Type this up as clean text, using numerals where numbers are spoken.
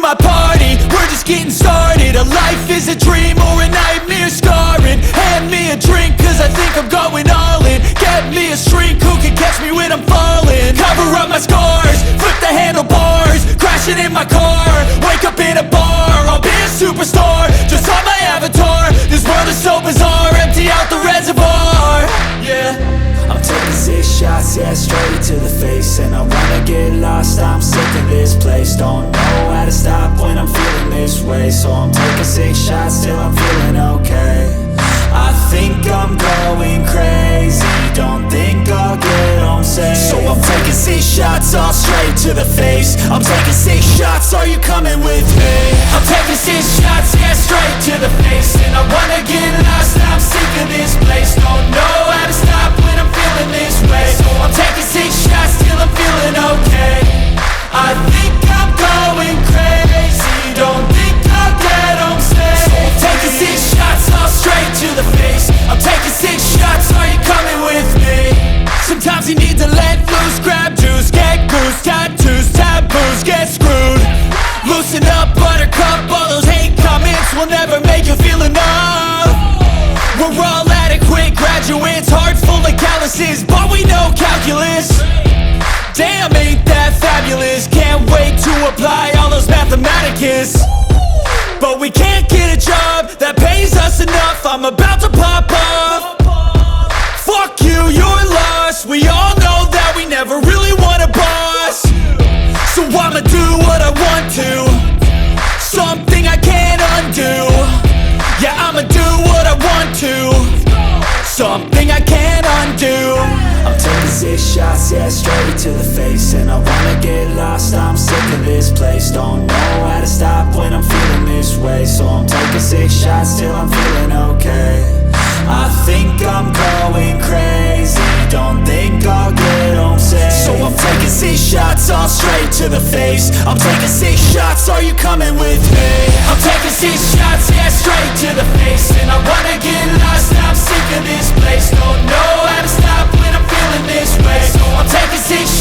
my party, we're just getting started. A life is a dream or a nightmare scarring. Hand me a drink cause I think I'm going all in. Get me a shrink who can catch me when I'm falling. Cover up my scars, flip the handlebars, crashing in my car, wake up in a bar. I'll be a superstar, just on my avatar. This world is so bizarre, empty out the reservoir. Yeah, I'm taking 6 shots, yeah, straight to the face. And I wanna get lost, I'm sick of this place. Don't know how to stop when I'm feeling this way. So I'm taking 6 shots till I'm feeling okay. I think I'm going crazy, don't think I'll get home safe. So I'm taking 6 shots, all straight to the face. I'm taking 6 shots, are you coming with me? I'm taking 6 shots, yeah, straight to the face. And I wanna get lost, I'm sick of this place. Don't know how to stop when I'm feeling this way. So I'm taking 6 shots till I'm feeling okay. I think I'm going crazy, don't think I'll get home safe. So I'm taking 6 shots, all straight to the face. I'm taking 6 shots, are you coming with me? Sometimes you need to let loose, grab juice, get goose, tattoos, taboos, get screwed. Loosen up, buttercup, all those hate comments will never make you feel enough. We're all adequate graduates, heart full of calluses, but we know calculus. Damn, ain't that fabulous? Can't wait to apply all those mathematicus. But we can't get a job that pays us enough. I'm about to pop off. Fuck you, you're lost. We all know that we never really want a boss. So I'ma do what I want to, something I can't undo. Yeah, I'ma do what I want to, something I can't undo. I'm taking 6 shots, yeah, straight to the face. And I wanna get lost, I'm sick of this place. Don't know how to stop when I'm feeling this way. So I'm taking 6 shots till I'm feeling okay. I think I'm going crazy, don't think I'll get home safe. So I'm taking 6 shots, all straight to the face. I'm taking 6 shots, are you coming with me? I'm taking 6 shots, yeah, straight to the face. And I wanna get lost, I'm sick of this place. Don't know how to stop when I'm feeling this way. So I'm taking 6 shots.